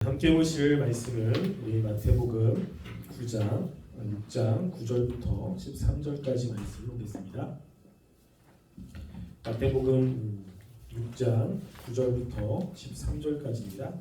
함께 보실 말씀은 우리 마태복음 9장 6장 9절부터 13절까지 말씀을 보겠습니다. 마태복음 6장 9절부터 13절까지입니다.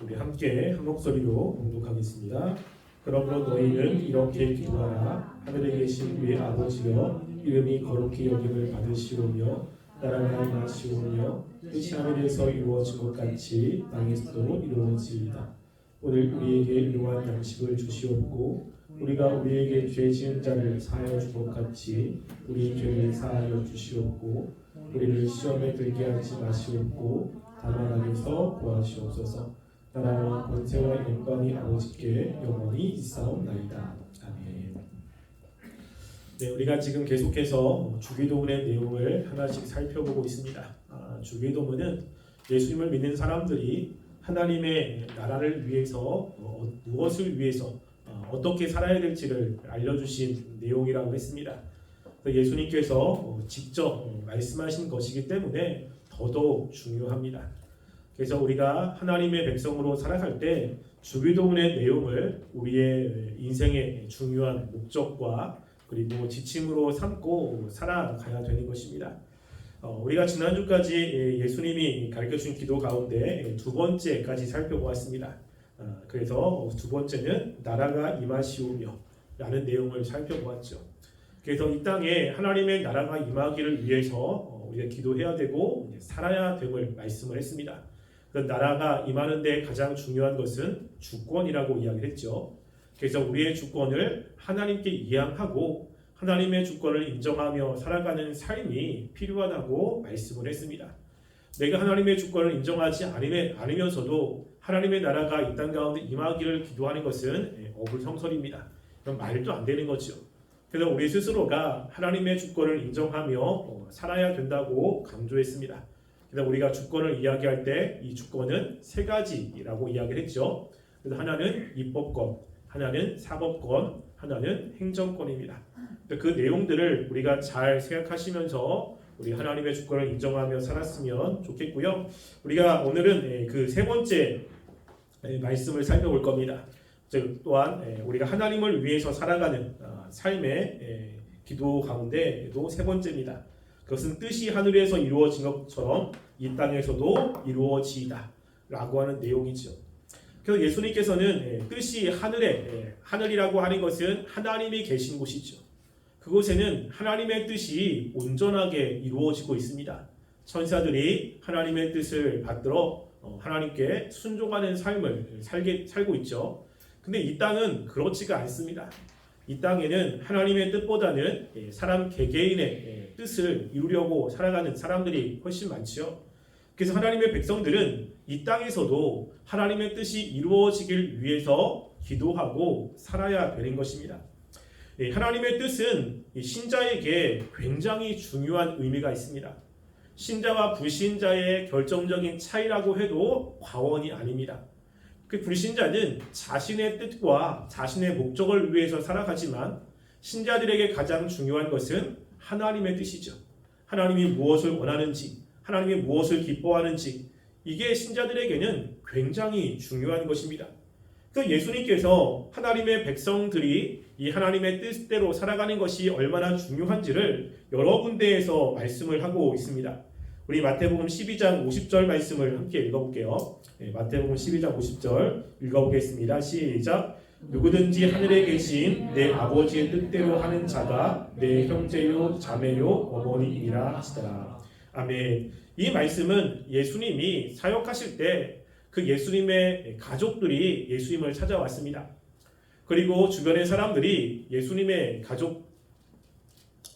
우리 함께 한 목소리로 봉독하겠습니다. 그러므로 너희는 이렇게 기도하라. 하늘에 계신 우리 아버지여, 이름이 거룩히 여김을 받으시오며 나라가 임하시오며 뜻이 하늘에서 이루어진 것 같이 땅에서도 이루어지이다. 오늘 우리에게 일용할 양식을 주시옵고 우리가 우리에게 죄 지은 자를 사하여 준 것 같이 우리 죄를 사하여 주시옵고 우리를 시험에 들게 하지 마시옵고 다만 악에서 구하시옵소서. 나라와 권세와 영광이 아버지께 영원히 있사옵나이다. 아멘. 네, 우리가 지금 계속해서 주기도문의 내용을 하나씩 살펴보고 있습니다. 주기도문은 예수님을 믿는 사람들이 하나님의 나라를 위해서 무엇을 위해서 어떻게 살아야 될지를 알려주신 내용이라고 했습니다. 예수님께서 직접 말씀하신 것이기 때문에 더더욱 중요합니다. 그래서 우리가 하나님의 백성으로 살아갈 때 주기도문의 내용을 우리의 인생의 중요한 목적과 그리고 지침으로 삼고 살아가야 되는 것입니다. 우리가 지난주까지 예수님이 가르쳐준 기도 가운데 두 번째까지 살펴보았습니다. 그래서 두 번째는 나라가 임하시오며 라는 내용을 살펴보았죠. 그래서 이 땅에 하나님의 나라가 임하기를 위해서 우리가 기도해야 되고 살아야 됨을 말씀을 했습니다. 그 나라가 임하는 데 가장 중요한 것은 주권이라고 이야기를 했죠. 그래서 우리의 주권을 하나님께 이양하고 하나님의 주권을 인정하며 살아가는 삶이 필요하다고 말씀을 했습니다. 내가 하나님의 주권을 인정하지 않으면서도 하나님의 나라가 이 땅 가운데 임하기를 기도하는 것은 어불성설입니다. 그건 말도 안 되는 거죠. 그래서 우리 스스로가 하나님의 주권을 인정하며 살아야 된다고 강조했습니다. 그래서 우리가 주권을 이야기할 때 이 주권은 세 가지라고 이야기를 했죠. 그래서 하나는 입법권, 하나는 사법권, 하나는 행정권입니다. 그 내용들을 우리가 잘 생각하시면서 우리 하나님의 주권을 인정하며 살았으면 좋겠고요. 우리가 오늘은 그 세 번째 말씀을 살펴볼 겁니다. 또한 우리가 하나님을 위해서 살아가는 삶의 기도 가운데도 세 번째입니다. 그것은 뜻이 하늘에서 이루어진 것처럼 이 땅에서도 이루어지이다 라고 하는 내용이죠. 그래서 예수님께서는 뜻이 하늘이라고 하는 것은 하나님이 계신 곳이죠. 그곳에는 하나님의 뜻이 온전하게 이루어지고 있습니다. 천사들이 하나님의 뜻을 받들어 하나님께 순종하는 삶을 살고 있죠. 근데 이 땅은 그렇지가 않습니다. 이 땅에는 하나님의 뜻보다는 사람 개개인의 뜻을 이루려고 살아가는 사람들이 훨씬 많죠. 그래서 하나님의 백성들은 이 땅에서도 하나님의 뜻이 이루어지길 위해서 기도하고 살아야 되는 것입니다. 하나님의 뜻은 신자에게 굉장히 중요한 의미가 있습니다. 신자와 불신자의 결정적인 차이라고 해도 과언이 아닙니다. 그 불신자는 자신의 뜻과 자신의 목적을 위해서 살아가지만 신자들에게 가장 중요한 것은 하나님의 뜻이죠. 하나님이 무엇을 원하는지, 하나님이 무엇을 기뻐하는지, 이게 신자들에게는 굉장히 중요한 것입니다. 그 예수님께서 하나님의 백성들이 이 하나님의 뜻대로 살아가는 것이 얼마나 중요한지를 여러 군데에서 말씀을 하고 있습니다. 우리 마태복음 12장 50절 말씀을 함께 읽어볼게요. 마태복음 12장 50절 읽어보겠습니다. 시작. 누구든지 하늘에 계신 내 아버지의 뜻대로 하는 자가 내 형제요 자매요 어머니이라 하시더라. 아멘. 이 말씀은 예수님이 사역하실 때 그 예수님의 가족들이 예수님을 찾아왔습니다. 그리고 주변의 사람들이 예수님의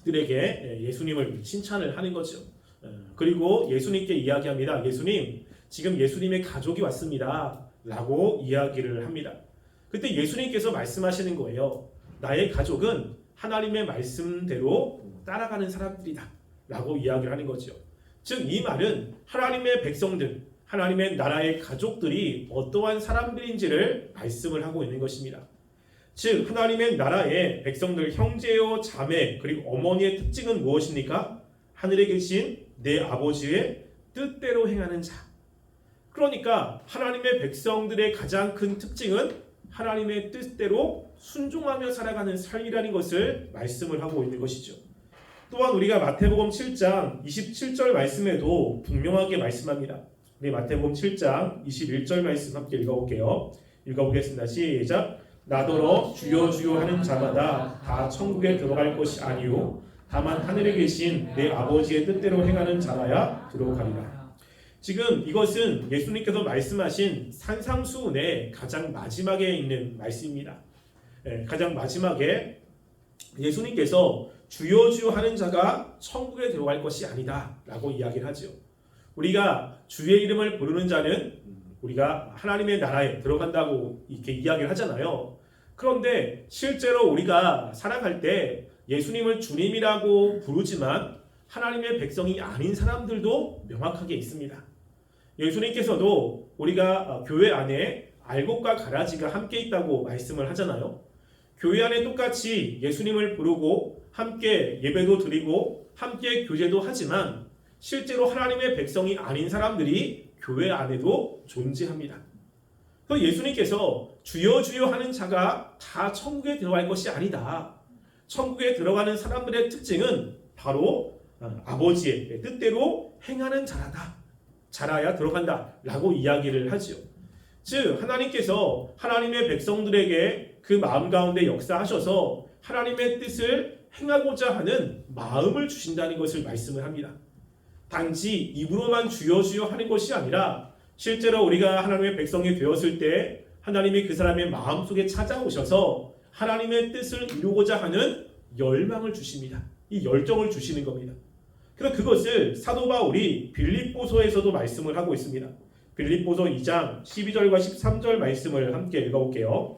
가족들에게 예수님을 칭찬을 하는 거죠. 그리고 예수님께 이야기합니다. 예수님, 지금 예수님의 가족이 왔습니다. 라고 이야기를 합니다. 그때 예수님께서 말씀하시는 거예요. 나의 가족은 하나님의 말씀대로 따라가는 사람들이다. 라고 이야기를 하는 거죠. 즉, 이 말은 하나님의 백성들, 하나님의 나라의 가족들이 어떠한 사람들인지를 말씀을 하고 있는 것입니다. 즉, 하나님의 나라의 백성들, 형제요, 자매, 그리고 어머니의 특징은 무엇입니까? 하늘에 계신 내 아버지의 뜻대로 행하는 자. 그러니까 하나님의 백성들의 가장 큰 특징은 하나님의 뜻대로 순종하며 살아가는 삶이라는 것을 말씀을 하고 있는 것이죠. 또한 우리가 마태복음 7장 27절 말씀에도 분명하게 말씀합니다. 우리 마태복음 7장 21절 말씀 함께 읽어볼게요. 읽어보겠습니다. 시작. 나더러 주여 주여 하는 자마다 다 천국에 들어갈 것이 아니요 다만 하늘에 계신 내 아버지의 뜻대로 행하는 자라야 들어가리라. 지금 이것은 예수님께서 말씀하신 산상수훈의 가장 마지막에 있는 말씀입니다. 가장 마지막에 예수님께서 주여 주여 하는 자가 천국에 들어갈 것이 아니다 라고 이야기를 하죠. 우리가 주의 이름을 부르는 자는 우리가 하나님의 나라에 들어간다고 이렇게 이야기를 하잖아요. 그런데 실제로 우리가 살아갈 때 예수님을 주님이라고 부르지만 하나님의 백성이 아닌 사람들도 명확하게 있습니다. 예수님께서도 우리가 교회 안에 알곡과 가라지가 함께 있다고 말씀을 하잖아요. 교회 안에 똑같이 예수님을 부르고 함께 예배도 드리고 함께 교제도 하지만 실제로 하나님의 백성이 아닌 사람들이 교회 안에도 존재합니다. 그래서 예수님께서 주여 주여 하는 자가 다 천국에 들어갈 것이 아니다. 천국에 들어가는 사람들의 특징은 바로 아버지의 뜻대로 행하는 자라다. 자라야 들어간다 라고 이야기를 하죠. 즉 하나님께서 하나님의 백성들에게 그 마음 가운데 역사하셔서 하나님의 뜻을 행하고자 하는 마음을 주신다는 것을 말씀을 합니다. 단지 입으로만 주여 주여 하는 것이 아니라 실제로 우리가 하나님의 백성이 되었을 때 하나님이 그 사람의 마음속에 찾아오셔서 하나님의 뜻을 이루고자 하는 열망을 주십니다. 이 열정을 주시는 겁니다. 그래서 그것을 사도 바울이 빌립보서에서도 말씀을 하고 있습니다. 빌립보서 2장 12절과 13절 말씀을 함께 읽어볼게요.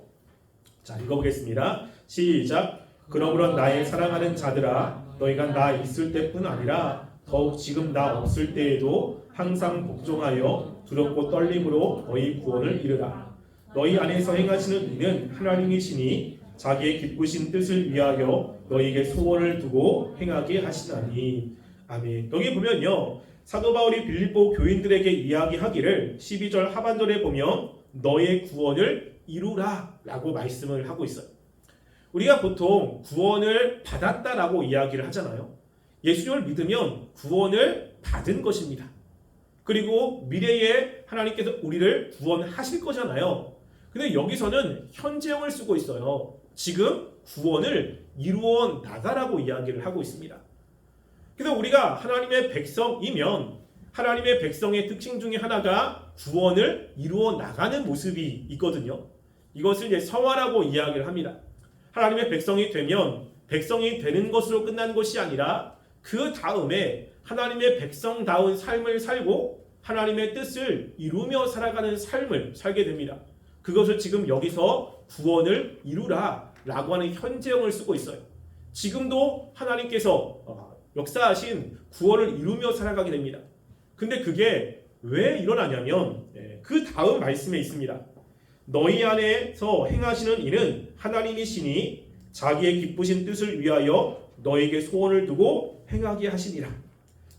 자, 읽어보겠습니다. 시작. 그러므로 나의 사랑하는 자들아 너희가 나 있을 때뿐 아니라 더욱 지금 나 없을 때에도 항상 복종하여 두렵고 떨림으로 너희 구원을 이르라. 너희 안에서 행하시는 이는 하나님이시니 자기의 기쁘신 뜻을 위하여 너희에게 소원을 두고 행하게 하시나니. 아멘. 여기 보면요, 사도 바울이 빌립보 교인들에게 이야기하기를 12절 하반절에 보면 너의 구원을 이루라 라고 말씀을 하고 있어요. 우리가 보통 구원을 받았다라고 이야기를 하잖아요. 예수님을 믿으면 구원을 받은 것입니다. 그리고 미래에 하나님께서 우리를 구원하실 거잖아요. 근데 여기서는 현재형을 쓰고 있어요. 지금 구원을 이루어 나가라고 이야기를 하고 있습니다. 그래서 우리가 하나님의 백성이면 하나님의 백성의 특징 중에 하나가 구원을 이루어 나가는 모습이 있거든요. 이것을 이제 성화라고 이야기를 합니다. 하나님의 백성이 되면 백성이 되는 것으로 끝난 것이 아니라 그 다음에 하나님의 백성다운 삶을 살고 하나님의 뜻을 이루며 살아가는 삶을 살게 됩니다. 그것을 지금 여기서 구원을 이루라 라고 하는 현재형을 쓰고 있어요. 지금도 하나님께서 역사하신 구원을 이루며 살아가게 됩니다. 근데 그게 왜 일어나냐면 그 다음 말씀에 있습니다. 너희 안에서 행하시는 일은 하나님이시니 자기의 기쁘신 뜻을 위하여 너에게 소원을 두고 행하게 하시니라.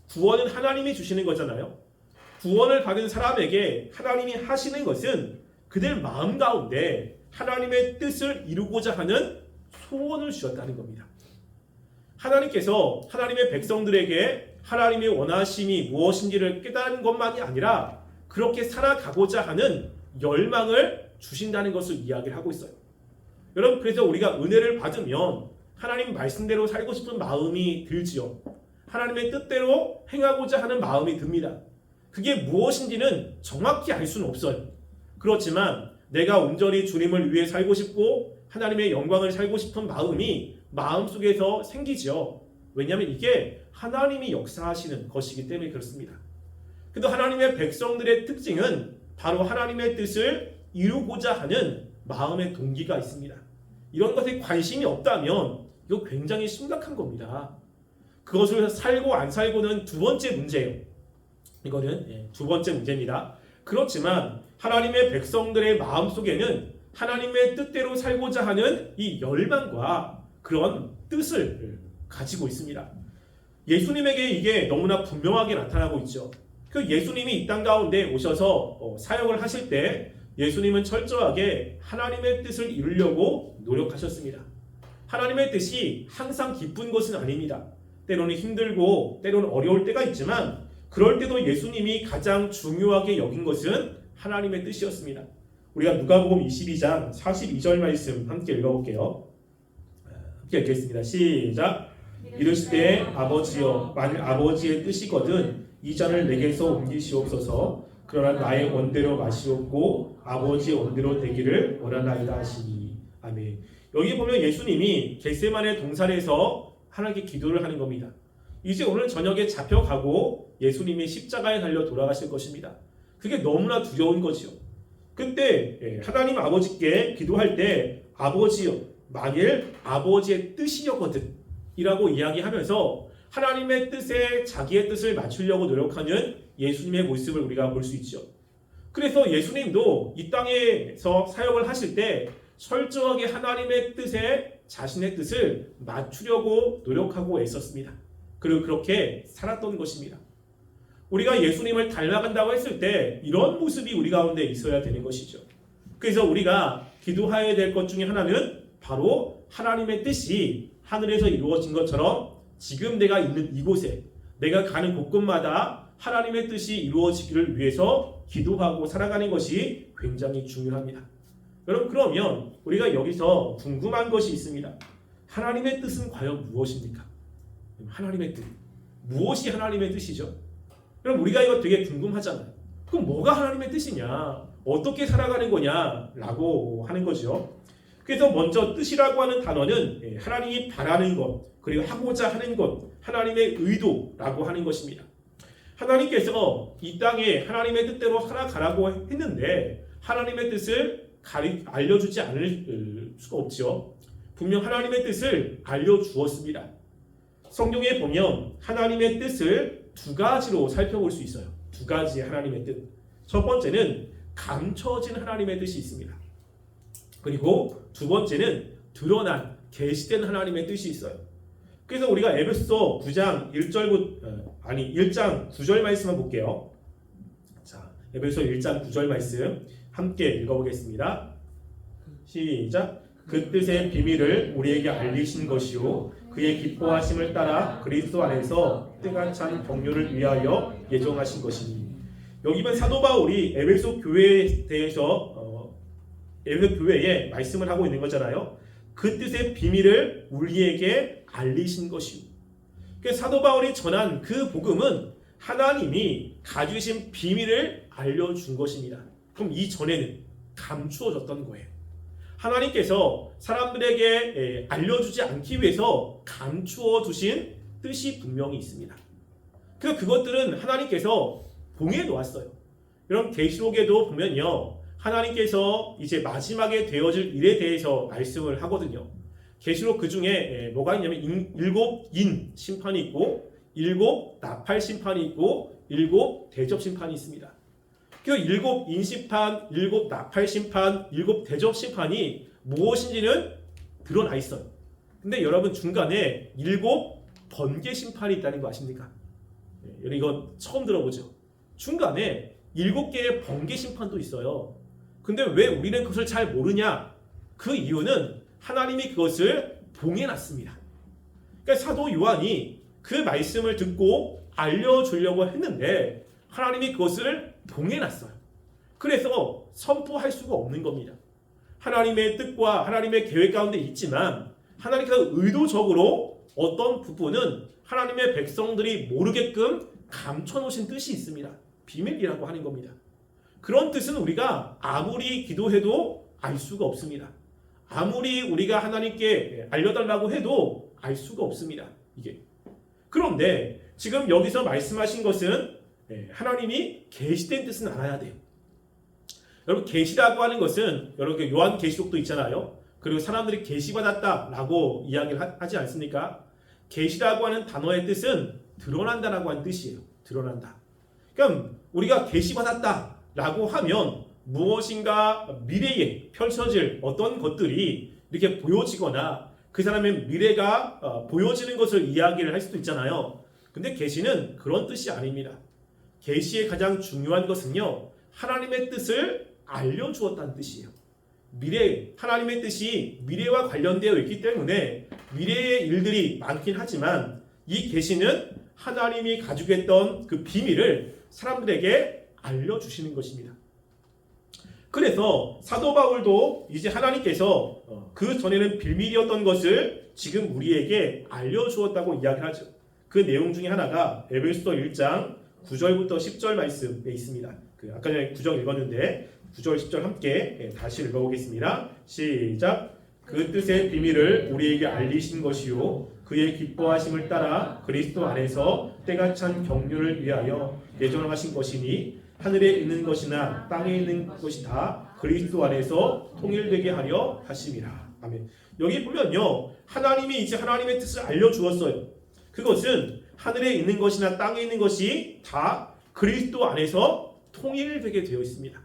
구원은 하나님이 주시는 거잖아요. 구원을 받은 사람에게 하나님이 하시는 것은 그들 마음 가운데 하나님의 뜻을 이루고자 하는 소원을 주셨다는 겁니다. 하나님께서 하나님의 백성들에게 하나님의 원하심이 무엇인지를 깨달은 것만이 아니라 그렇게 살아가고자 하는 열망을 주신다는 것을 이야기를 하고 있어요. 여러분, 그래서 우리가 은혜를 받으면 하나님 말씀대로 살고 싶은 마음이 들지요. 하나님의 뜻대로 행하고자 하는 마음이 듭니다. 그게 무엇인지는 정확히 알 수는 없어요. 그렇지만 내가 온전히 주님을 위해 살고 싶고 하나님의 영광을 살고 싶은 마음이 마음속에서 생기죠. 왜냐하면 이게 하나님이 역사하시는 것이기 때문에 그렇습니다. 그래도 하나님의 백성들의 특징은 바로 하나님의 뜻을 이루고자 하는 마음의 동기가 있습니다. 이런 것에 관심이 없다면 이거 굉장히 심각한 겁니다. 그것을 살고 안 살고는 두 번째 문제예요. 이거는 두 번째 문제입니다. 그렇지만 하나님의 백성들의 마음속에는 하나님의 뜻대로 살고자 하는 이 열망과 그런 뜻을 가지고 있습니다. 예수님에게 이게 너무나 분명하게 나타나고 있죠. 그 예수님이 이 땅 가운데 오셔서 사역을 하실 때 예수님은 철저하게 하나님의 뜻을 이루려고 노력하셨습니다. 하나님의 뜻이 항상 기쁜 것은 아닙니다. 때로는 힘들고 때로는 어려울 때가 있지만 그럴 때도 예수님이 가장 중요하게 여긴 것은 하나님의 뜻이었습니다. 우리가 누가복음 22장 42절 말씀 함께 읽어볼게요. 함께 읽겠습니다. 시작. 이르시되 아버지여 만일 아버지의 뜻이거든 이 잔을 내게서 옮기시옵소서. 그러나 나의 원대로 마시옵고 아버지의 원대로 되기를 원하나이다 하시니. 아멘. 여기 보면 예수님이 겟세마네 동산에서 하나님께 기도를 하는 겁니다. 이제 오늘 저녁에 잡혀가고 예수님이 십자가에 달려 돌아가실 것입니다. 그게 너무나 두려운 거지요. 그때 하나님 아버지께 기도할 때 아버지여 만일 아버지의 뜻이었거든 이라고 이야기하면서 하나님의 뜻에 자기의 뜻을 맞추려고 노력하는 예수님의 모습을 우리가 볼 수 있죠. 그래서 예수님도 이 땅에서 사역을 하실 때 철저하게 하나님의 뜻에 자신의 뜻을 맞추려고 노력하고 애썼습니다. 그리고 그렇게 살았던 것입니다. 우리가 예수님을 닮아간다고 했을 때 이런 모습이 우리 가운데 있어야 되는 것이죠. 그래서 우리가 기도해야 될 것 중에 하나는 바로 하나님의 뜻이 하늘에서 이루어진 것처럼 지금 내가 있는 이곳에 내가 가는 곳곳마다 하나님의 뜻이 이루어지기를 위해서 기도하고 살아가는 것이 굉장히 중요합니다. 여러분 그러면 우리가 여기서 궁금한 것이 있습니다. 하나님의 뜻은 과연 무엇입니까? 하나님의 뜻. 무엇이 하나님의 뜻이죠? 그럼 우리가 이거 되게 궁금하잖아요. 그럼 뭐가 하나님의 뜻이냐? 어떻게 살아가는 거냐? 라고 하는 거죠. 그래서 먼저 뜻이라고 하는 단어는 하나님이 바라는 것, 그리고 하고자 하는 것, 하나님의 의도라고 하는 것입니다. 하나님께서 이 땅에 하나님의 뜻대로 살아가라고 했는데 하나님의 뜻을 알려주지 않을 수가 없죠. 분명 하나님의 뜻을 알려주었습니다. 성경에 보면 하나님의 뜻을 두 가지로 살펴볼 수 있어요. 두 가지의 하나님의 뜻. 첫 번째는 감춰진 하나님의 뜻이 있습니다. 그리고 두 번째는 드러난 계시된 하나님의 뜻이 있어요. 그래서 우리가 에베소 9장 1장 9절 말씀만 볼게요. 자, 에베소 1장 9절 말씀 함께 읽어보겠습니다. 시작. 그 뜻의 비밀을 우리에게 알리신 것이요 그의 기뻐하심을 따라 그리스도 안에서 때가 찬 경륜을 위하여 예정하신 것이니. 여기 보면 사도 바울이 에베소 교회에 대해서 에베소 교회에 말씀을 하고 있는 거잖아요. 그 뜻의 비밀을 우리에게 알리신 것이요. 그래서 사도 바울이 전한 그 복음은 하나님이 가지고 계신 비밀을 알려준 것입니다. 그럼 이전에는 감추어졌던 거예요. 하나님께서 사람들에게 알려주지 않기 위해서 감추어 두신 뜻이 분명히 있습니다. 그래서 그것들은 하나님께서 봉해 놓았어요. 여러분 계시록에도 보면요. 하나님께서 이제 마지막에 되어질 일에 대해서 말씀을 하거든요. 계시록 그 중에 뭐가 있냐면 일곱 인 심판이 있고 일곱 나팔 심판이 있고 일곱 대접 심판이 있습니다. 그 일곱 인 심판, 일곱 나팔 심판, 일곱 대접 심판이 무엇인지는 드러나 있어요. 근데 여러분 중간에 일곱 번개 심판이 있다는 거 아십니까? 이거 처음 들어보죠. 중간에 일곱 개의 번개 심판도 있어요. 근데 왜 우리는 그것을 잘 모르냐? 그 이유는 하나님이 그것을 봉해놨습니다. 그러니까 사도 요한이 그 말씀을 듣고 알려주려고 했는데 하나님이 그것을 봉해놨어요. 그래서 선포할 수가 없는 겁니다. 하나님의 뜻과 하나님의 계획 가운데 있지만 하나님께서 의도적으로 어떤 부분은 하나님의 백성들이 모르게끔 감춰놓으신 뜻이 있습니다. 비밀이라고 하는 겁니다. 그런 뜻은 우리가 아무리 기도해도 알 수가 없습니다. 아무리 우리가 하나님께 알려달라고 해도 알 수가 없습니다. 이게. 그런데 지금 여기서 말씀하신 것은 하나님이 계시된 뜻은 알아야 돼요. 여러분 계시라고 하는 것은 여러분 요한 계시록도 있잖아요. 그리고 사람들이 계시받았다라고 이야기를 하지 않습니까? 계시라고 하는 단어의 뜻은 드러난다라고 하는 뜻이에요. 드러난다. 그럼 우리가 계시받았다라고 하면 무엇인가 미래에 펼쳐질 어떤 것들이 이렇게 보여지거나 그 사람의 미래가 보여지는 것을 이야기를 할 수도 있잖아요. 근데 계시는 그런 뜻이 아닙니다. 계시의 가장 중요한 것은요, 하나님의 뜻을 알려주었다는 뜻이에요. 하나님의 뜻이 미래와 관련되어 있기 때문에 미래의 일들이 많긴 하지만 이 계시는 하나님이 가지고 있던 그 비밀을 사람들에게 알려주시는 것입니다. 그래서 사도 바울도 이제 하나님께서 그 전에는 비밀이었던 것을 지금 우리에게 알려주었다고 이야기하죠. 그 내용 중에 하나가 에베소서 1장 9절부터 10절 말씀에 있습니다. 아까 전에 9절 읽었는데 9절 10절 함께 다시 읽어보겠습니다. 시작. 그 뜻의 비밀을 우리에게 알리신 것이요 그의 기뻐하심을 따라 그리스도 안에서 때가 찬 경륜을 위하여 예정하신 것이니 하늘에 있는 것이나 땅에 있는 것이 다 그리스도 안에서 통일되게 하려 하심이라. 아멘. 여기 보면요, 하나님이 이제 하나님의 뜻을 알려주었어요. 그것은 하늘에 있는 것이나 땅에 있는 것이 다 그리스도 안에서 통일되게 되어 있습니다.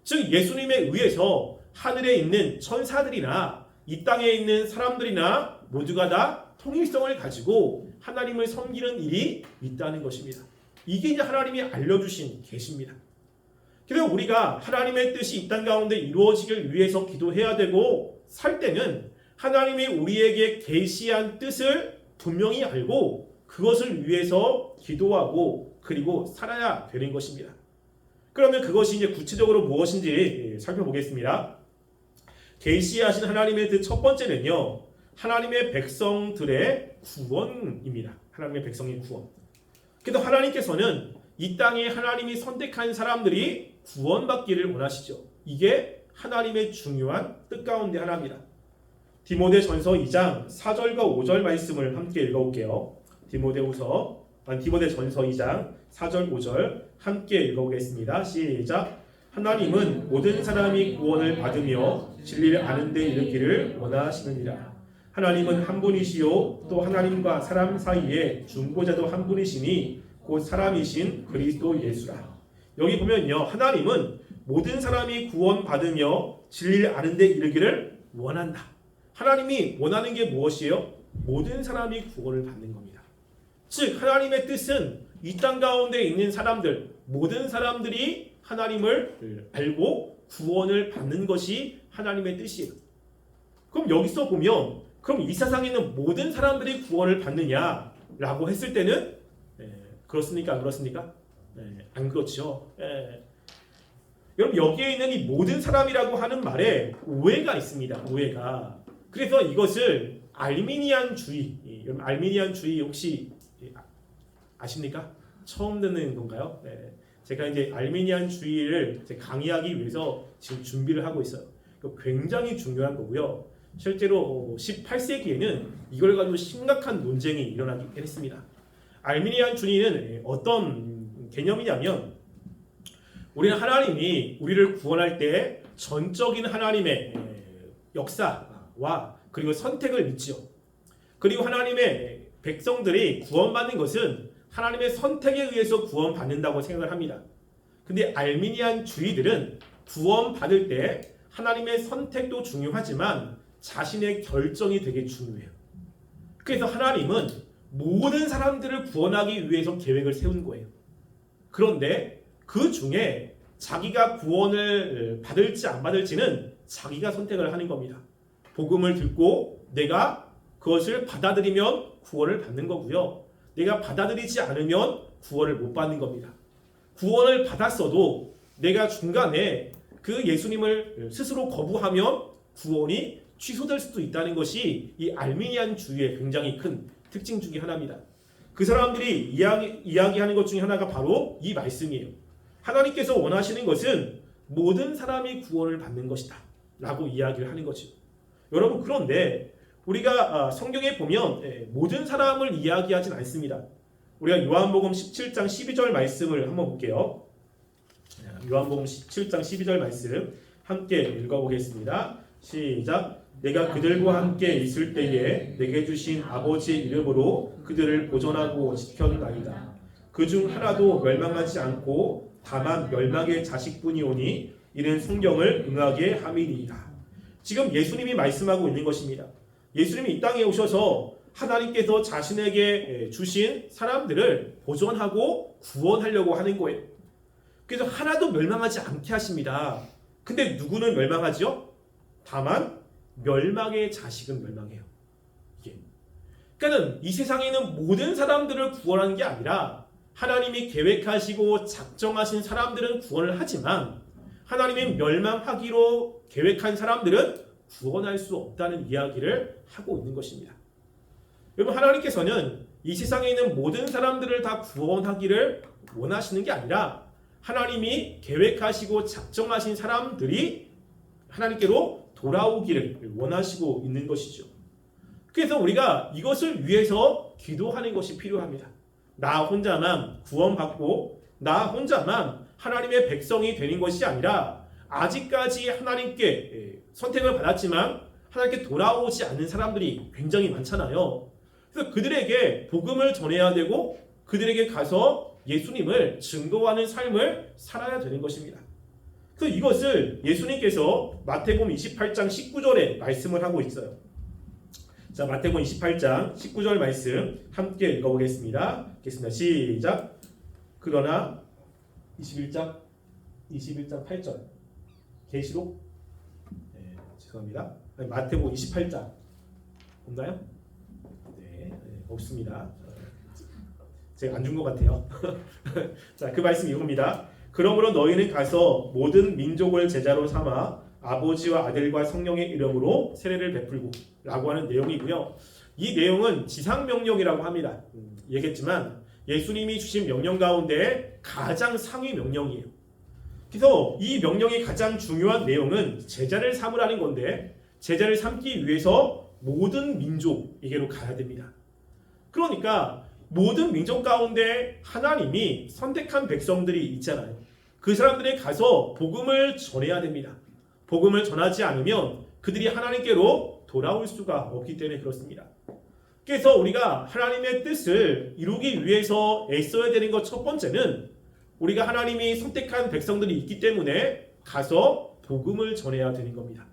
즉 예수님에 의해서 하늘에 있는 천사들이나 이 땅에 있는 사람들이나 모두가 다 통일성을 가지고 하나님을 섬기는 일이 있다는 것입니다. 이게 이제 하나님이 알려주신 계시입니다. 그래서 우리가 하나님의 뜻이 이 땅 가운데 이루어지길 위해서 기도해야 되고 살 때는 하나님이 우리에게 계시한 뜻을 분명히 알고 그것을 위해서 기도하고 그리고 살아야 되는 것입니다. 그러면 그것이 이제 구체적으로 무엇인지 살펴보겠습니다. 계시하신 하나님의 뜻 첫 번째는요, 하나님의 백성들의 구원입니다. 하나님의 백성의 구원. 그래서 하나님께서는 이 땅에 하나님이 선택한 사람들이 구원받기를 원하시죠. 이게 하나님의 중요한 뜻 가운데 하나입니다. 디모데전서 2장 4절과 5절 말씀을 함께 읽어볼게요. 디모데전서 2장 4절 5절 함께 읽어보겠습니다. 시작. 하나님은 모든 사람이 구원을 받으며 진리를 아는 데 이르기를 원하시느니라. 하나님은 한 분이시요 또 하나님과 사람 사이에 중보자도 한 분이시니 곧 사람이신 그리스도 예수라. 여기 보면요, 하나님은 모든 사람이 구원받으며 진리를 아는 데 이르기를 원한다. 하나님이 원하는 게 무엇이에요? 모든 사람이 구원을 받는 겁니다. 즉 하나님의 뜻은 이 땅 가운데 있는 사람들, 모든 사람들이 하나님을 알고 구원을 받는 것이 하나님의 뜻이에요. 그럼 여기서 보면 그럼 이 세상에 있는 모든 사람들이 구원을 받느냐라고 했을 때는 그렇습니까? 안 그렇습니까? 안 그렇죠. 여러분 여기에 있는 이 모든 사람이라고 하는 말에 오해가 있습니다. 오해가. 그래서 이것을 알미니안주의, 여러분 알미니안주의 혹시 아십니까? 처음 듣는 건가요? 제가 이제 알미니안주의를 강의하기 위해서 지금 준비를 하고 있어요. 굉장히 중요한 거고요. 실제로 18세기에는 이걸 가지고 심각한 논쟁이 일어나긴 했습니다. 알미니안주의는 어떤 개념이냐면 우리는 하나님이 우리를 구원할 때 전적인 하나님의 역사와 그리고 선택을 믿죠. 그리고 하나님의 백성들이 구원받는 것은 하나님의 선택에 의해서 구원받는다고 생각을 합니다. 근데 알미니안주의들은 구원받을 때 하나님의 선택도 중요하지만 자신의 결정이 되게 중요해요. 그래서 하나님은 모든 사람들을 구원하기 위해서 계획을 세운 거예요. 그런데 그 중에 자기가 구원을 받을지 안 받을지는 자기가 선택을 하는 겁니다. 복음을 듣고 내가 그것을 받아들이면 구원을 받는 거고요. 내가 받아들이지 않으면 구원을 못 받는 겁니다. 구원을 받았어도 내가 중간에 그 예수님을 스스로 거부하면 구원이 취소될 수도 있다는 것이 이 알미니안주의의 굉장히 큰 특징 중에 하나입니다. 그 사람들이 이야기하는 것 중에 하나가 바로 이 말씀이에요. 하나님께서 원하시는 것은 모든 사람이 구원을 받는 것이다 라고 이야기를 하는 거죠. 여러분 그런데 우리가 성경에 보면 모든 사람을 이야기하진 않습니다. 우리가 요한복음 17장 12절 말씀을 한번 볼게요. 요한복음 17장 12절 말씀 함께 읽어보겠습니다. 시작. 내가 그들과 함께 있을 때에 내게 주신 아버지의 이름으로 그들을 보존하고 지켰나이다. 그중 하나도 멸망하지 않고 다만 멸망의 자식뿐이오니 이는 성경을 응하게 함이니이다. 지금 예수님이 말씀하고 있는 것입니다. 예수님이 이 땅에 오셔서 하나님께서 자신에게 주신 사람들을 보존하고 구원하려고 하는 거예요. 그래서 하나도 멸망하지 않게 하십니다. 근데 누구는 멸망하죠? 다만 멸망의 자식은 멸망해요. 이게. 그러니까 이 세상에 있는 모든 사람들을 구원하는 게 아니라 하나님이 계획하시고 작정하신 사람들은 구원을 하지만 하나님이 멸망하기로 계획한 사람들은 구원할 수 없다는 이야기를 하고 있는 것입니다. 여러분, 하나님께서는 이 세상에 있는 모든 사람들을 다 구원하기를 원하시는 게 아니라 하나님이 계획하시고 작정하신 사람들이 하나님께로 돌아오기를 원하시고 있는 것이죠. 그래서 우리가 이것을 위해서 기도하는 것이 필요합니다. 나 혼자만 구원받고 나 혼자만 하나님의 백성이 되는 것이 아니라 아직까지 하나님께 선택을 받았지만 하나님께 돌아오지 않는 사람들이 굉장히 많잖아요. 그래서 그들에게 복음을 전해야 되고 그들에게 가서 예수님을 증거하는 삶을 살아야 되는 것입니다. 그래서 이것을 예수님께서 마태복음 28장 19절에 말씀을 하고 있어요. 자, 마태복음 28장 19절 말씀 함께 읽어보겠습니다. 읽겠습니다. 시작. 그러나 21장 8절 계시록 죄송합니다. 마태복음 28장 없나요? 네, 없습니다. 제가 안 준 것 같아요. 자, 그 말씀 이겁니다. 그러므로 너희는 가서 모든 민족을 제자로 삼아 아버지와 아들과 성령의 이름으로 세례를 베풀고 라고 하는 내용이고요. 이 내용은 지상명령이라고 합니다. 얘기했지만 예수님이 주신 명령 가운데 가장 상위 명령이에요. 그래서 이 명령의 가장 중요한 내용은 제자를 삼으라는 건데 제자를 삼기 위해서 모든 민족에게로 가야 됩니다. 그러니까 모든 민족 가운데 하나님이 선택한 백성들이 있잖아요. 그 사람들에 가서 복음을 전해야 됩니다. 복음을 전하지 않으면 그들이 하나님께로 돌아올 수가 없기 때문에 그렇습니다. 그래서 우리가 하나님의 뜻을 이루기 위해서 애써야 되는 것 첫 번째는 우리가 하나님이 선택한 백성들이 있기 때문에 가서 복음을 전해야 되는 겁니다.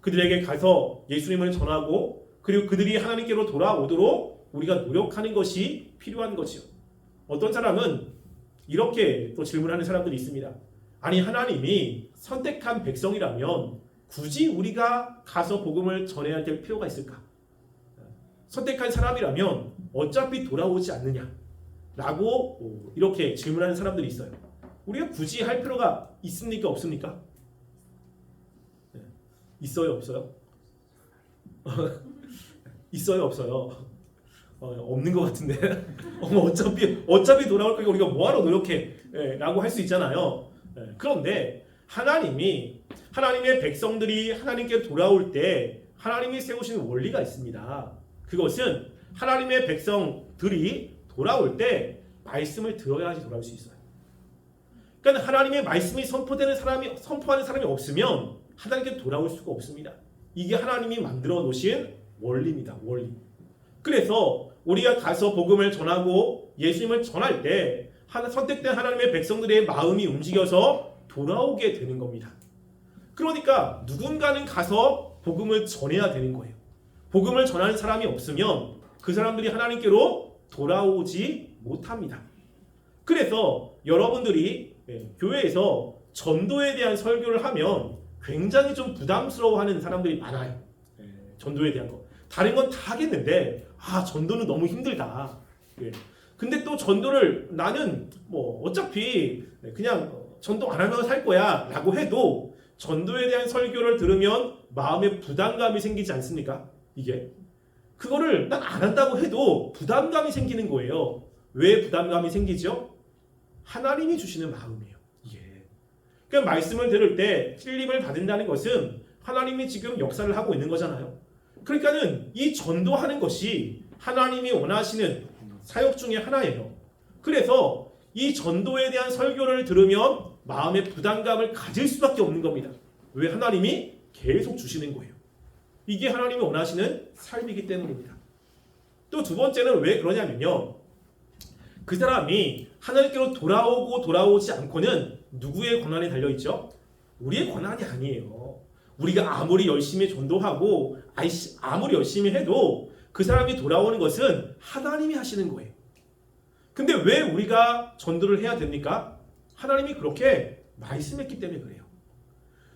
그들에게 가서 예수님을 전하고 그리고 그들이 하나님께로 돌아오도록 우리가 노력하는 것이 필요한 거죠. 어떤 사람은 이렇게 또 질문하는 사람들이 있습니다. 아니, 하나님이 선택한 백성이라면 굳이 우리가 가서 복음을 전해야 될 필요가 있을까? 선택한 사람이라면 어차피 돌아오지 않느냐? 라고 이렇게 질문하는 사람들이 있어요. 우리가 굳이 할 필요가 있습니까? 없습니까? 있어요? 없어요? 있어요? 없어요? 없는 것 같은데. 어차피 돌아올 거니까 우리가 뭐하러 노력해? 라고 할 수 있잖아요. 그런데 하나님의 백성들이 하나님께 돌아올 때 하나님이 세우신 원리가 있습니다. 그것은 하나님의 백성들이 돌아올 때 말씀을 들어야지 돌아올 수 있어요. 그러니까 하나님의 말씀이 선포하는 사람이 없으면 하나님께 돌아올 수가 없습니다. 이게 하나님이 만들어 놓으신 원리입니다. 원리. 그래서 우리가 가서 복음을 전하고 예수님을 전할 때 선택된 하나님의 백성들의 마음이 움직여서 돌아오게 되는 겁니다. 그러니까 누군가는 가서 복음을 전해야 되는 거예요. 복음을 전하는 사람이 없으면 그 사람들이 하나님께로 돌아오지 못합니다. 그래서 여러분들이 교회에서 전도에 대한 설교를 하면 굉장히 좀 부담스러워하는 사람들이 많아요. 전도에 대한 거. 다른 건 다 하겠는데 전도는 너무 힘들다. 근데 또 전도를 나는 어차피 그냥 전도 안 하면 살 거야 라고 해도 전도에 대한 설교를 들으면 마음에 부담감이 생기지 않습니까? 이게 그거를 난 안 한다고 해도 부담감이 생기는 거예요. 왜 부담감이 생기죠? 하나님이 주시는 마음이에요. 이게. 그러니까 말씀을 들을 때 찔림을 받는다는 것은 하나님이 지금 역사를 하고 있는 거잖아요. 그러니까는 이 전도하는 것이 하나님이 원하시는 사역 중에 하나예요. 그래서 이 전도에 대한 설교를 들으면 마음의 부담감을 가질 수밖에 없는 겁니다. 왜? 하나님이 계속 주시는 거예요. 이게 하나님이 원하시는 삶이기 때문입니다. 또 두 번째는 왜 그러냐면요. 그 사람이 하나님께로 돌아오고 돌아오지 않고는 누구의 권한에 달려있죠? 우리의 권한이 아니에요. 우리가 아무리 열심히 전도하고 아무리 열심히 해도 그 사람이 돌아오는 것은 하나님이 하시는 거예요. 근데 왜 우리가 전도를 해야 됩니까? 하나님이 그렇게 말씀했기 때문에 그래요.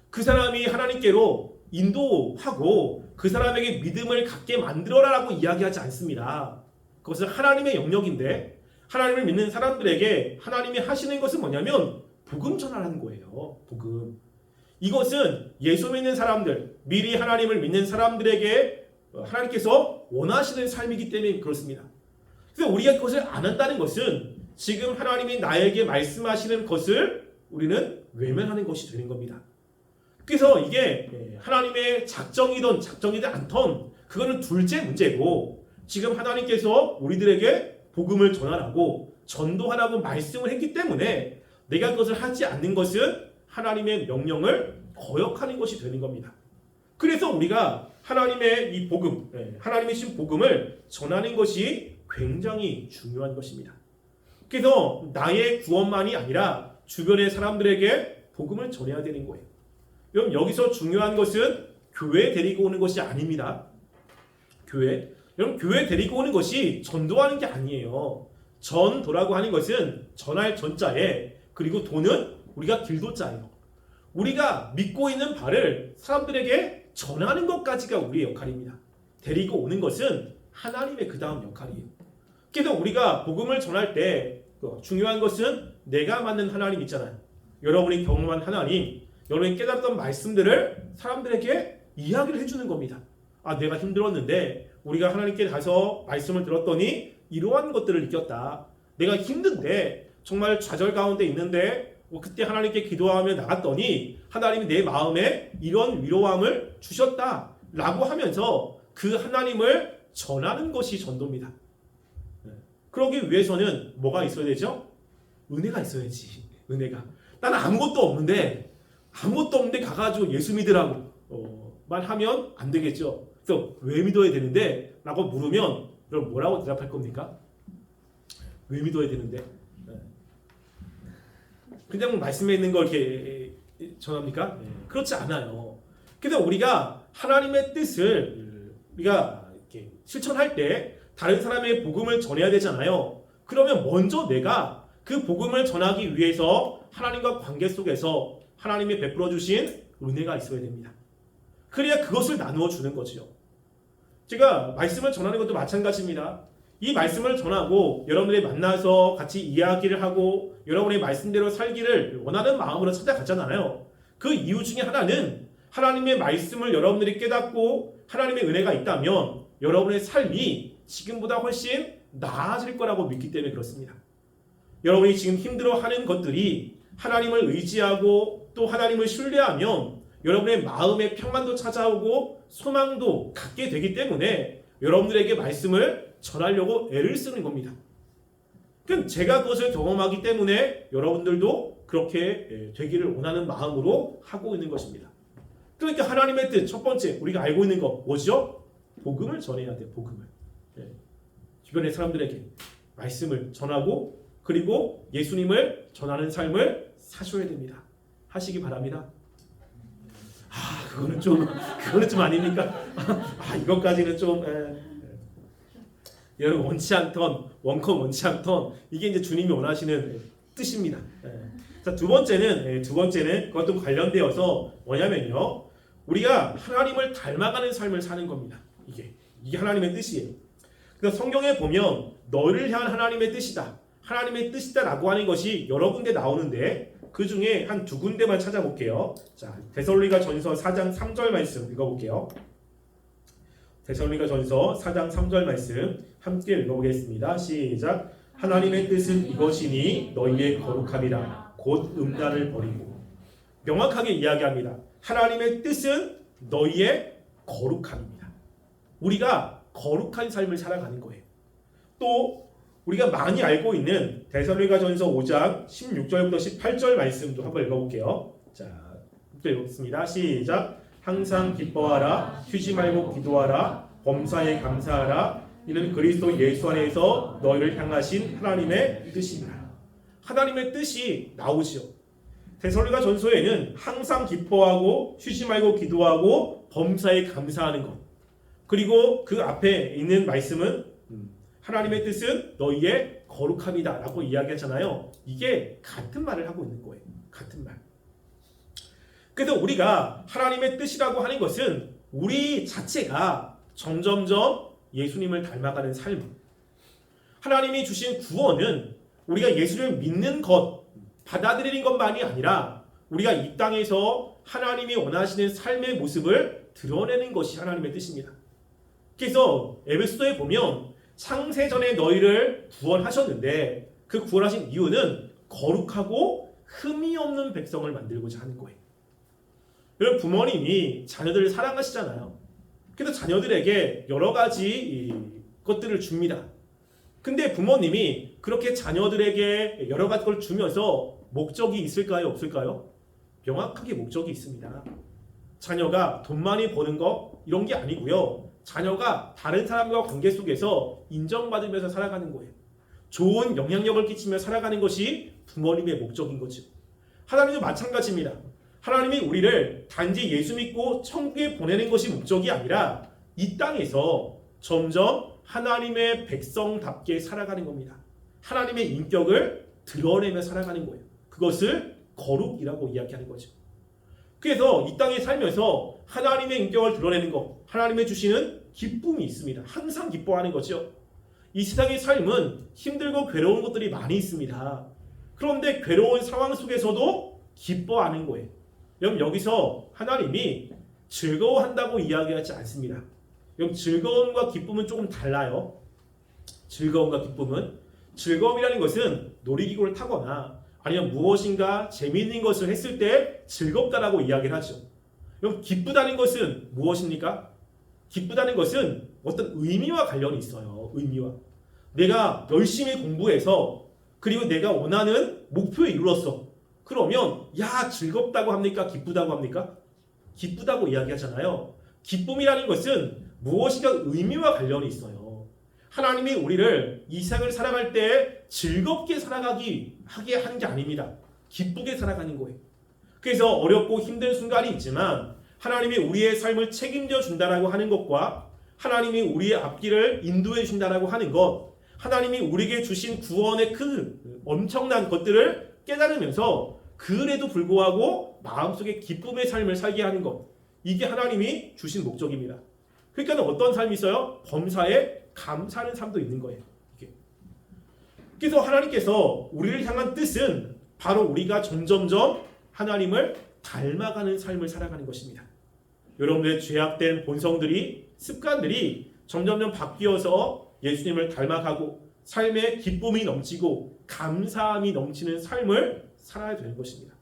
그 사람이 하나님께로 인도하고 그 사람에게 믿음을 갖게 만들어라라고 이야기하지 않습니다. 그것은 하나님의 영역인데 하나님을 믿는 사람들에게 하나님이 하시는 것은 뭐냐면 복음 전하라는 거예요. 복음. 이것은 예수 믿는 사람들, 미리 하나님을 믿는 사람들에게 하나님께서 원하시는 삶이기 때문에 그렇습니다. 그래서 우리가 그것을 안 한다는 것은 지금 하나님이 나에게 말씀하시는 것을 우리는 외면하는 것이 되는 겁니다. 그래서 이게 하나님의 작정이든 작정이지 않던 그거는 둘째 문제고 지금 하나님께서 우리들에게 복음을 전하라고 전도하라고 말씀을 했기 때문에 내가 그것을 하지 않는 것은 하나님의 명령을 거역하는 것이 되는 겁니다. 그래서 우리가 하나님의 이 복음, 하나님의 신 복음을 전하는 것이 굉장히 중요한 것입니다. 그래서 나의 구원만이 아니라 주변의 사람들에게 복음을 전해야 되는 거예요. 여러분 여기서 중요한 것은 교회 데리고 오는 것이 아닙니다. 교회. 여러분 교회 데리고 오는 것이 전도하는 게 아니에요. 전도라고 하는 것은 전할 전자에 그리고 도는 우리가 길도자예요. 우리가 믿고 있는 바를 사람들에게 전하는 것까지가 우리의 역할입니다. 데리고 오는 것은 하나님의 그 다음 역할이에요. 그래서 우리가 복음을 전할 때 중요한 것은 내가 맞는 하나님 있잖아요. 여러분이 경험한 하나님, 여러분이 깨달았던 말씀들을 사람들에게 이야기를 해주는 겁니다. 아, 내가 힘들었는데 우리가 하나님께 가서 말씀을 들었더니 이러한 것들을 느꼈다. 내가 힘든데 정말 좌절 가운데 있는데 그때 하나님께 기도하며 나갔더니 하나님이 내 마음에 이런 위로함을 주셨다 라고 하면서 그 하나님을 전하는 것이 전도입니다. 그러기 위해서는 뭐가 있어야 되죠? 은혜가 있어야지. 은혜가. 나는 아무것도 없는데 가가지고 예수 믿으라고 만 하면 안 되겠죠. 그래서 왜 믿어야 되는데? 라고 물으면 여러분 뭐라고 대답할 겁니까? 왜 믿어야 되는데? 그냥 말씀에 있는 걸 이렇게 전합니까? 그렇지 않아요. 그래서 우리가 하나님의 뜻을 우리가 이렇게 실천할 때 다른 사람의 복음을 전해야 되잖아요. 그러면 먼저 내가 그 복음을 전하기 위해서 하나님과 관계 속에서 하나님이 베풀어 주신 은혜가 있어야 됩니다. 그래야 그것을 나누어 주는 거죠. 제가 말씀을 전하는 것도 마찬가지입니다. 이 말씀을 전하고 여러분들이 만나서 같이 이야기를 하고 여러분의 말씀대로 살기를 원하는 마음으로 찾아갔잖아요. 그 이유 중에 하나는 하나님의 말씀을 여러분들이 깨닫고 하나님의 은혜가 있다면 여러분의 삶이 지금보다 훨씬 나아질 거라고 믿기 때문에 그렇습니다. 여러분이 지금 힘들어하는 것들이 하나님을 의지하고 또 하나님을 신뢰하면 여러분의 마음의 평안도 찾아오고 소망도 갖게 되기 때문에 여러분들에게 말씀을 전하려고 애를 쓰는 겁니다. 그럼 제가 그것을 경험하기 때문에 여러분들도 그렇게 되기를 원하는 마음으로 하고 있는 것입니다. 그러니까 하나님의 뜻 첫 번째 우리가 알고 있는 거 뭐죠? 복음을 전해야 돼요. 복음을. 주변의 사람들에게 말씀을 전하고 그리고 예수님을 전하는 삶을 사셔야 됩니다. 하시기 바랍니다. 그거는 좀 아닙니까? 이것까지는 좀 여러분 원치 않던 원컨 원치 않던 이게 이제 주님이 원하시는 뜻입니다. 자, 두 번째는 그것도 관련되어서 뭐냐면요. 우리가 하나님을 닮아가는 삶을 사는 겁니다. 이게 하나님의 뜻이에요. 그래서 성경에 보면 너를 향한 하나님의 뜻이다. 하나님의 뜻이다라고 하는 것이 여러 군데 나오는데 그 중에 한 두 군데만 찾아볼게요. 자, 데살로니가 전서 4장 3절 말씀 읽어볼게요. 데살로니가 전서 4장 3절 말씀 함께 읽어보겠습니다. 시작. 하나님의 뜻은 이것이니 너희의 거룩함이라 곧 음란을 버리고. 명확하게 이야기합니다. 하나님의 뜻은 너희의 거룩함입니다. 우리가 거룩한 삶을 살아가는 거예요. 또 우리가 많이 알고 있는 데살로니가 전서 5장 16절부터 18절 말씀도 한번 읽어볼게요. 자, 읽겠습니다. 시작. 항상 기뻐하라, 쉬지 말고 기도하라, 범사에 감사하라. 이는 그리스도 예수 안에서 너희를 향하신 하나님의 뜻입니다. 하나님의 뜻이 나오죠. 데살로니가 전서에는 항상 기뻐하고 쉬지 말고 기도하고 범사에 감사하는 것. 그리고 그 앞에 있는 말씀은 하나님의 뜻은 너희의 거룩함이다 라고 이야기하잖아요. 이게 같은 말을 하고 있는 거예요. 같은 말. 그래서 우리가 하나님의 뜻이라고 하는 것은 우리 자체가 점점점 예수님을 닮아가는 삶. 하나님이 주신 구원은 우리가 예수를 믿는 것, 받아들이는 것만이 아니라 우리가 이 땅에서 하나님이 원하시는 삶의 모습을 드러내는 것이 하나님의 뜻입니다. 그래서 에베소서에 보면 창세전에 너희를 구원하셨는데 그 구원하신 이유는 거룩하고 흠이 없는 백성을 만들고자 하는 거예요. 여러분, 부모님이 자녀들을 사랑하시잖아요. 그래서 자녀들에게 여러 가지 것들을 줍니다. 근데 부모님이 그렇게 자녀들에게 여러 가지 걸 주면서 목적이 있을까요? 없을까요? 명확하게 목적이 있습니다. 자녀가 돈 많이 버는 거 이런 게 아니고요. 자녀가 다른 사람과 관계 속에서 인정받으면서 살아가는 거예요. 좋은 영향력을 끼치며 살아가는 것이 부모님의 목적인 거죠. 하나님도 마찬가지입니다. 하나님이 우리를 단지 예수 믿고 천국에 보내는 것이 목적이 아니라 이 땅에서 점점 하나님의 백성답게 살아가는 겁니다. 하나님의 인격을 드러내며 살아가는 거예요. 그것을 거룩이라고 이야기하는 거죠. 그래서 이 땅에 살면서 하나님의 인격을 드러내는 것, 하나님의 주시는 기쁨이 있습니다. 항상 기뻐하는 거죠. 이 세상의 삶은 힘들고 괴로운 것들이 많이 있습니다. 그런데 괴로운 상황 속에서도 기뻐하는 거예요. 여러분, 여기서 하나님이 즐거워한다고 이야기하지 않습니다. 여러분, 즐거움과 기쁨은 조금 달라요. 즐거움과 기쁨은, 즐거움이라는 것은 놀이기구를 타거나 아니면 무엇인가 재미있는 것을 했을 때 즐겁다라고 이야기를 하죠. 그럼 기쁘다는 것은 무엇입니까? 기쁘다는 것은 어떤 의미와 관련이 있어요. 의미와. 내가 열심히 공부해서 그리고 내가 원하는 목표에 이르렀어. 그러면 야, 즐겁다고 합니까? 기쁘다고 합니까? 기쁘다고 이야기하잖아요. 기쁨이라는 것은 무엇인가 의미와 관련이 있어요. 하나님이 우리를 이 세상을 살아갈 때 즐겁게 살아가게 한 게 아닙니다. 기쁘게 살아가는 거예요. 그래서 어렵고 힘든 순간이 있지만 하나님이 우리의 삶을 책임져 준다라고 하는 것과 하나님이 우리의 앞길을 인도해 준다라고 하는 것, 하나님이 우리에게 주신 구원의 그 엄청난 것들을 깨달으면서 그래도 불구하고 마음속에 기쁨의 삶을 살게 하는 것, 이게 하나님이 주신 목적입니다. 그러니까 어떤 삶이 있어요? 범사에 감사하는 삶도 있는 거예요. 그래서 하나님께서 우리를 향한 뜻은 바로 우리가 점점점 하나님을 닮아가는 삶을 살아가는 것입니다. 여러분들의 죄악된 본성들이, 습관들이 점점점 바뀌어서 예수님을 닮아가고 삶에 기쁨이 넘치고 감사함이 넘치는 삶을 살아야 되는 것입니다.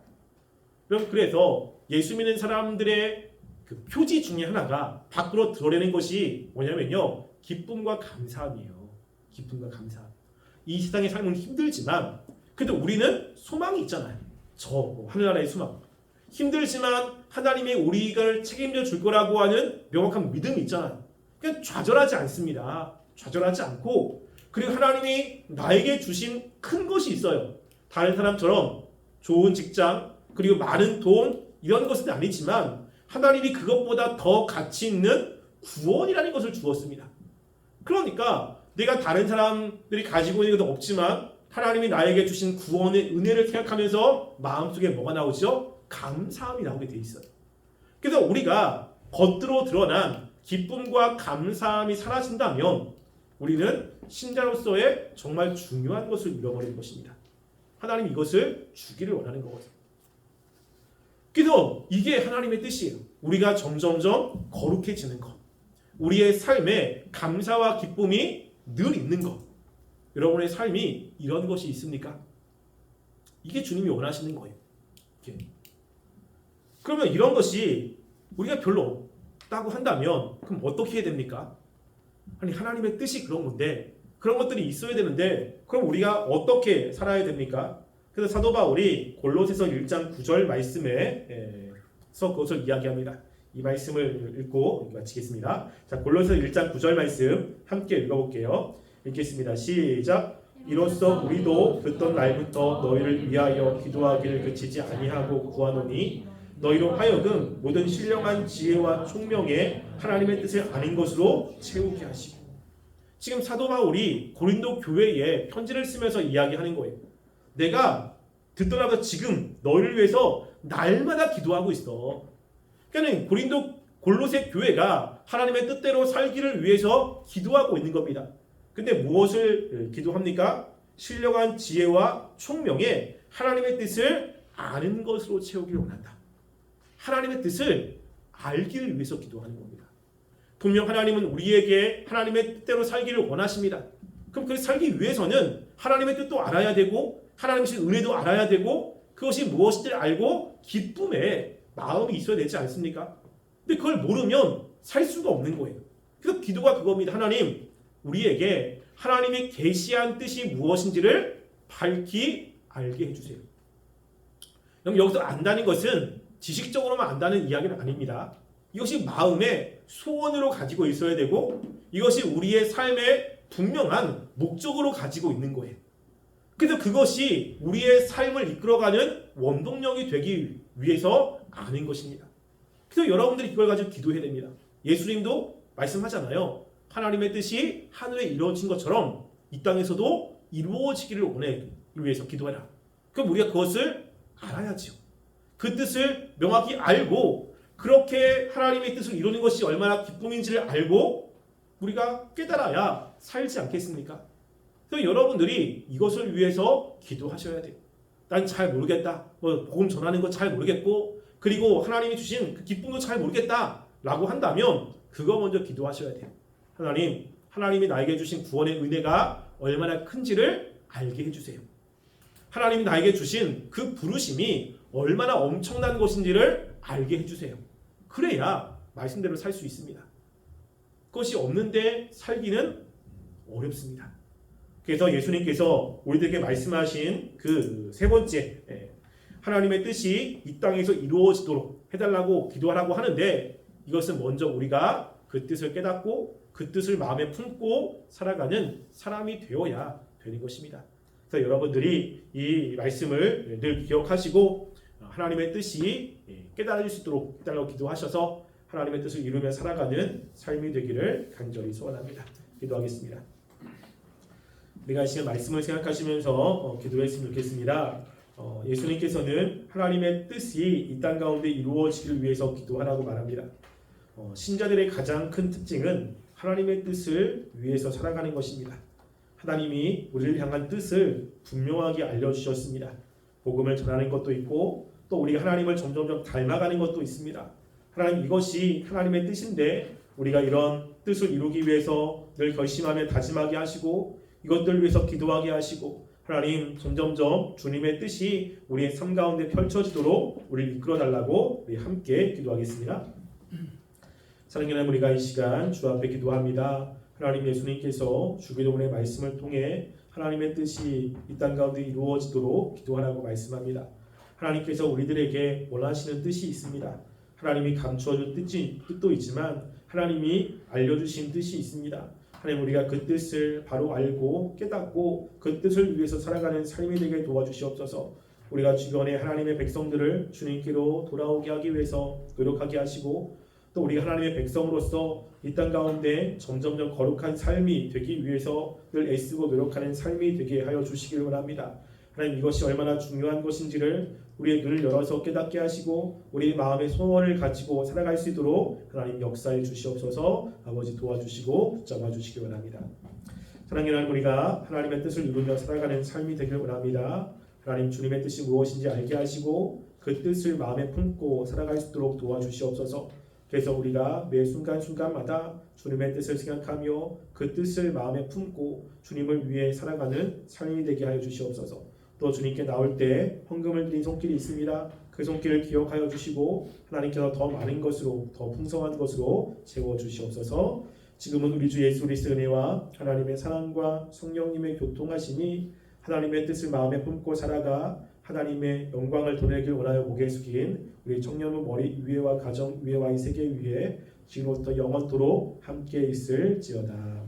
여러분, 그래서 예수 믿는 사람들의 그 표지 중에 하나가 밖으로 드러내는 것이 뭐냐면요, 기쁨과 감사함이에요. 기쁨과 감사함. 이 세상의 삶은 힘들지만 그래도 우리는 소망이 있잖아요. 하늘나라의 소망. 힘들지만 하나님이 우리를 책임져 줄 거라고 하는 명확한 믿음이 있잖아요. 그냥 좌절하지 않습니다. 좌절하지 않고, 그리고 하나님이 나에게 주신 큰 것이 있어요. 다른 사람처럼 좋은 직장, 그리고 많은 돈, 이런 것은 아니지만 하나님이 그것보다 더 가치 있는 구원이라는 것을 주었습니다. 그러니까 내가 다른 사람들이 가지고 있는 것도 없지만 하나님이 나에게 주신 구원의 은혜를 생각하면서 마음속에 뭐가 나오죠? 감사함이 나오게 돼 있어요. 그래서 우리가 겉으로 드러난 기쁨과 감사함이 사라진다면 우리는 신자로서의 정말 중요한 것을 잃어버리는 것입니다. 하나님 이것을 주기를 원하는 거거든요. 그래서 이게 하나님의 뜻이에요. 우리가 점점점 거룩해지는 것, 우리의 삶에 감사와 기쁨이 늘 있는 것. 여러분의 삶이 이런 것이 있습니까? 이게 주님이 원하시는 거예요. 이렇게. 그러면 이런 것이 우리가 별로 없다고 한다면 그럼 어떻게 해야 됩니까? 아니, 하나님의 뜻이 그런 건데, 그런 것들이 있어야 되는데 그럼 우리가 어떻게 살아야 됩니까? 그래서 사도 바울이 골로새서 1장 9절 말씀에서 그것을 이야기합니다. 이 말씀을 읽고 마치겠습니다. 자, 골로새서 1장 9절 말씀 함께 읽어볼게요. 읽겠습니다. 시작. 이로써 우리도 듣던 날부터 너희를 위하여 기도하기를 그치지 아니하고 구하노니 너희로 하여금 모든 신령한 지혜와 총명에 하나님의 뜻을 아는 것으로 채우게 하시고. 지금 사도 바울이 고린도 교회에 편지를 쓰면서 이야기하는 거예요. 내가 듣더라도 지금 너희를 위해서 날마다 기도하고 있어. 그러니까 고린도 골로새 교회가 하나님의 뜻대로 살기를 위해서 기도하고 있는 겁니다. 근데 무엇을 기도합니까? 신령한 지혜와 총명에 하나님의 뜻을 아는 것으로 채우기를 원한다. 하나님의 뜻을 알기를 위해서 기도하는 겁니다. 분명 하나님은 우리에게 하나님의 뜻대로 살기를 원하십니다. 그럼 그 살기 위해서는 하나님의 뜻도 알아야 되고 하나님의 은혜도 알아야 되고 그것이 무엇인지를 알고 기쁨의 마음이 있어야 되지 않습니까? 근데 그걸 모르면 살 수가 없는 거예요. 그래서 기도가 그겁니다. 하나님, 우리에게 하나님이 계시한 뜻이 무엇인지를 밝히 알게 해주세요. 그럼 여기서 안다는 것은 지식적으로만 안다는 이야기는 아닙니다. 이것이 마음의 소원으로 가지고 있어야 되고 이것이 우리의 삶의 분명한 목적으로 가지고 있는 거예요. 그래서 그것이 우리의 삶을 이끌어가는 원동력이 되기 위해서 아는 것입니다. 그래서 여러분들이 이걸 가지고 기도해야 됩니다. 예수님도 말씀하잖아요. 하나님의 뜻이 하늘에 이루어진 것처럼 이 땅에서도 이루어지기를 원해 위해서 기도해라. 그럼 우리가 그것을 알아야지요. 그 뜻을 명확히 알고 그렇게 하나님의 뜻을 이루는 것이 얼마나 기쁨인지를 알고 우리가 깨달아야 살지 않겠습니까? 그래서 여러분들이 이것을 위해서 기도하셔야 돼요. 난 잘 모르겠다. 복음 전하는 거 잘 모르겠고 그리고 하나님이 주신 그 기쁨도 잘 모르겠다 라고 한다면 그거 먼저 기도하셔야 돼요. 하나님이 나에게 주신 구원의 은혜가 얼마나 큰지를 알게 해주세요. 하나님이 나에게 주신 그 부르심이 얼마나 엄청난 것인지를 알게 해주세요. 그래야 말씀대로 살 수 있습니다. 그것이 없는데 살기는 어렵습니다. 그래서 예수님께서 우리들에게 말씀하신 그 세 번째 하나님의 뜻이 이 땅에서 이루어지도록 해달라고 기도하라고 하는데 이것은 먼저 우리가 그 뜻을 깨닫고 그 뜻을 마음에 품고 살아가는 사람이 되어야 되는 것입니다. 그래서 여러분들이 이 말씀을 늘 기억하시고 하나님의 뜻이 깨달아질 수 있도록 해달라고 기도하셔서 하나님의 뜻을 이루며 살아가는 삶이 되기를 간절히 소원합니다. 기도하겠습니다. 우리가 이 시간 말씀을 생각하시면서 기도했으면 좋겠습니다. 예수님께서는 하나님의 뜻이 이 땅 가운데 이루어지기를 위해서 기도하라고 말합니다. 신자들의 가장 큰 특징은 하나님의 뜻을 위해서 살아가는 것입니다. 하나님이 우리를 향한 뜻을 분명하게 알려주셨습니다. 복음을 전하는 것도 있고 또 우리가 하나님을 점점점 닮아가는 것도 있습니다. 하나님 이것이 하나님의 뜻인데 우리가 이런 뜻을 이루기 위해서 늘 결심하며 다짐하게 하시고 이것들을 위해서 기도하게 하시고 하나님 점점점 주님의 뜻이 우리의 삶 가운데 펼쳐지도록 우리를 이끌어달라고 우리 함께 기도하겠습니다. 사랑하는 하나님, 우리가 이 시간 주 앞에 기도합니다. 하나님, 예수님께서 주기도문의 말씀을 통해 하나님의 뜻이 이 땅 가운데 이루어지도록 기도하라고 말씀합니다. 하나님께서 우리들에게 원하시는 뜻이 있습니다. 하나님이 감추어준 뜻도 있지만 하나님이 알려주신 뜻이 있습니다. 하나님, 우리가 그 뜻을 바로 알고 깨닫고 그 뜻을 위해서 살아가는 삶이 되게 도와주시옵소서. 우리가 주변에 하나님의 백성들을 주님께로 돌아오게 하기 위해서 노력하게 하시고 또 우리가 하나님의 백성으로서 이 땅 가운데 점점점 거룩한 삶이 되기 위해서 늘 애쓰고 노력하는 삶이 되게 하여 주시기를 원합니다. 하나님, 이것이 얼마나 중요한 것인지를 우리의 눈을 열어서 깨닫게 하시고 우리의 마음의 소원을 가지고 살아갈 수 있도록 하나님 역사해 주시옵소서. 아버지 도와주시고 붙잡아 주시기 원합니다. 사랑하는 하나님, 우리가 하나님의 뜻을 이루며 살아가는 삶이 되기를 원합니다. 하나님, 주님의 뜻이 무엇인지 알게 하시고 그 뜻을 마음에 품고 살아갈 수 있도록 도와주시옵소서. 그래서 우리가 매 순간순간마다 주님의 뜻을 생각하며 그 뜻을 마음에 품고 주님을 위해 살아가는 삶이 되게 하여 주시옵소서. 또 주님께 나올 때 헌금을 드린 손길이 있습니다. 그 손길을 기억하여 주시고 하나님께서 더 많은 것으로 더 풍성한 것으로 채워 주시옵소서. 지금은 우리 주 예수 그리스도의 은혜와 하나님의 사랑과 성령님의 교통하심이 하나님의 뜻을 마음에 품고 살아가 하나님의 영광을 드러내길 원하여 고개 숙인 우리 청년부 머리 위에와 가정 위에와 이 세계 위에 지금부터 영원토록 함께 있을지어다.